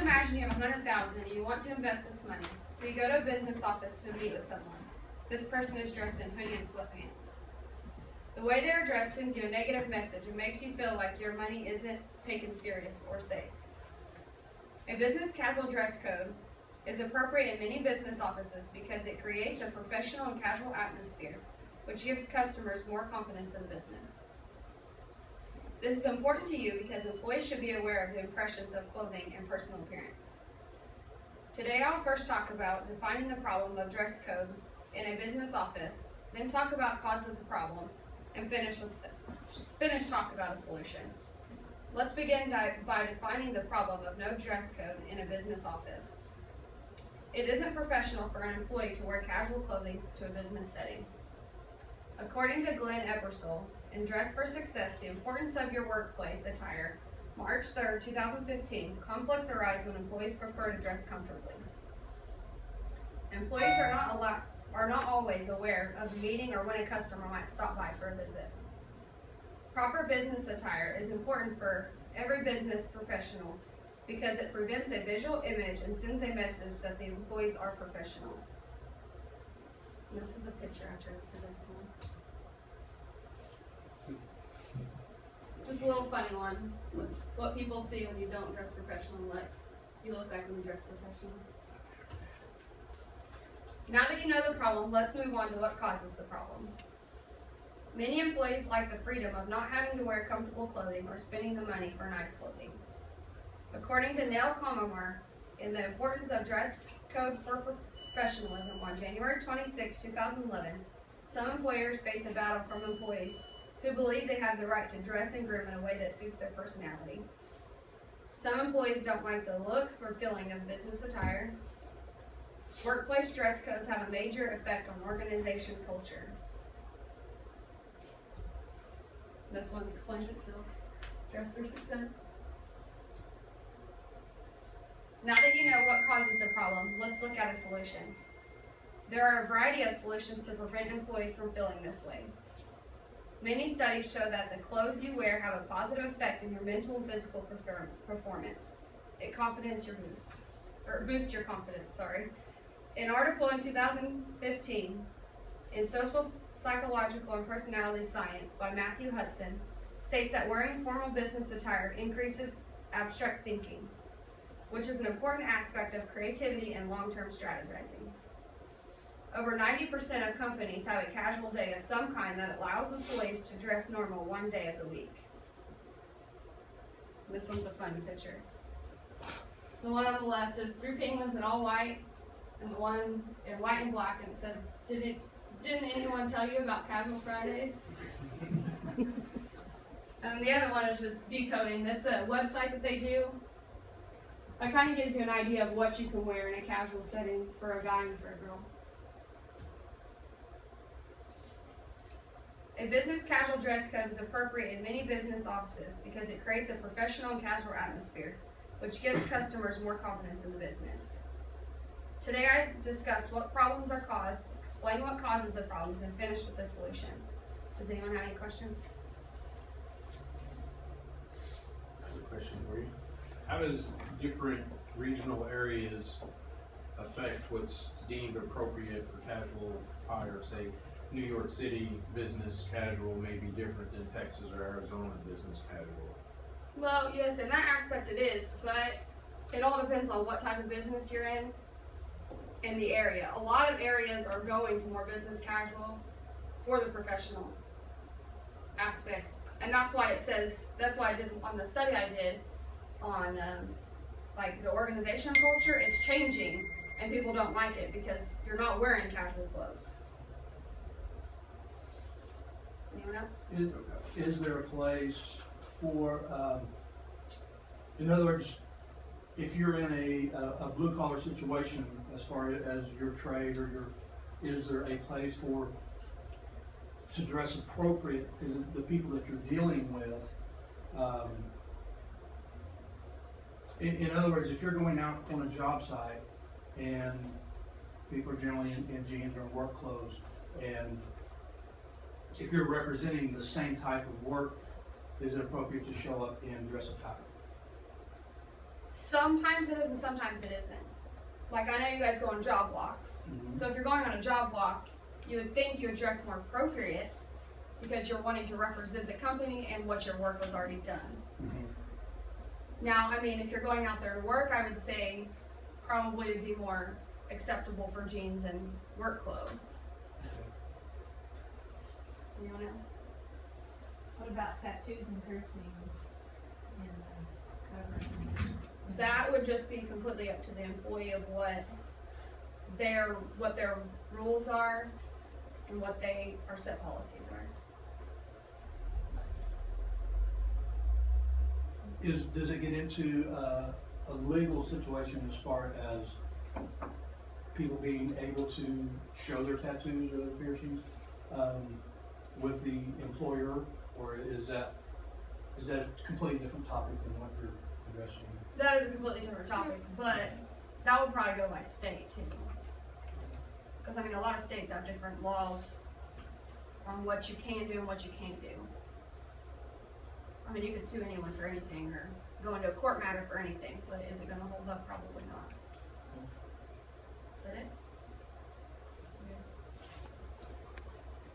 imagine you have $100,000 and you want to invest this money. So you go to a business office to meet with someone. This person is dressed in hoodie and sweatpants. The way they're dressed sends you a negative message and makes you feel like your money isn't taken serious or safe. A business casual dress code is appropriate in many business offices because it creates a professional and casual atmosphere, which gives customers more confidence in the business. This is important to you because employees should be aware of the impressions of clothing and personal appearance. Today I'll first talk about defining the problem of dress code in a business office, then talk about causes of the problem, and finish talk about a solution. Let's begin by defining the problem of no dress code in a business office. It isn't professional for an employee to wear casual clothing to a business setting. According to Glenn Ebersole, in Dress for Success, the importance of your workplace attire, March 3, 2015, conflicts arise when employees prefer to dress comfortably. Employees are not always aware of a meeting or when a customer might stop by for a visit. Proper business attire is important for every business professional because it prevents a visual image and sends a message that the employees are professional. And this is the picture I chose for this one. Just a little funny one with what people see when you don't dress professional, what you look like when you dress professional. Now that you know the problem, let's move on to what causes the problem. Many employees like the freedom of not having to wear comfortable clothing or spending the money for nice clothing. According to Neil Komamar, in The Importance of Dress Code for Professionalism on January 26, 2011, some employers face a battle from employees who believe they have the right to dress and groom in a way that suits their personality. Some employees don't like the looks or feeling of business attire. Workplace dress codes have a major effect on organization culture. This one explains itself. Dress for success. Now that you know what causes the problem, let's look at a solution. There are a variety of solutions to prevent employees from feeling this way. Many studies show that the clothes you wear have a positive effect in your mental and physical performance. It boosts your confidence, An article in 2015 in Social, Psychological, and Personality Science by Matthew Hudson states that wearing formal business attire increases abstract thinking, which is an important aspect of creativity and long-term strategizing. Over 90% of companies have a casual day of some kind that allows employees to dress normal one day of the week. This one's a funny picture. The one on the left is 3 penguins in all white, and the one in white and black, and it says, didn't anyone tell you about Casual Fridays? And the other one is just decoding. That's a website that they do. It kind of gives you an idea of what you can wear in a casual setting for a guy and for a girl. A business casual dress code is appropriate in many business offices because it creates a professional and casual atmosphere, which gives customers more confidence in the business. Today I discussed what problems are caused, explain what causes the problems, and finish with the solution. Does anyone have any questions? I have a question for you. How does different regional areas affect what's deemed appropriate for casual attire? Say, New York City business casual may be different than Texas or Arizona business casual. Well, yes, in that aspect it is, but it all depends on what type of business you're in the area. A lot of areas are going to more business casual for the professional aspect, and that's why I did on the study I did on like the organizational culture. It's changing, and people don't like it because you're not wearing casual clothes. Anyone else? Is there a place for, in other words, if you're in a blue collar situation as far as your trade or is there a place to dress appropriate? Is it the people that you're dealing with? In other words, if you're going out on a job site and people are generally in jeans or work clothes, and if you're representing the same type of work, is it appropriate to show up in dress attire? Sometimes it is and sometimes it isn't. Like, I know you guys go on job walks. Mhm. So if you're going on a job walk, you would think you would dress more appropriate because you're wanting to represent the company and what your work was already done. Mhm. Now, I mean, if you're going out there to work, I would say probably would be more acceptable for jeans and work clothes. Anyone else? What about tattoos and piercings and coverings? That would just be completely up to the employee of what their rules are and what our set policies are. Does it get into a legal situation as far as people being able to show their tattoos or their piercings with the employer, or is that a completely different topic than what you're addressing? That is a completely different topic, but that would probably go by state too. Because I mean, a lot of states have different laws on what you can do and what you can't do. I mean, you could sue anyone for anything or go into a court matter for anything, but is it gonna hold up? Probably not. Is that it?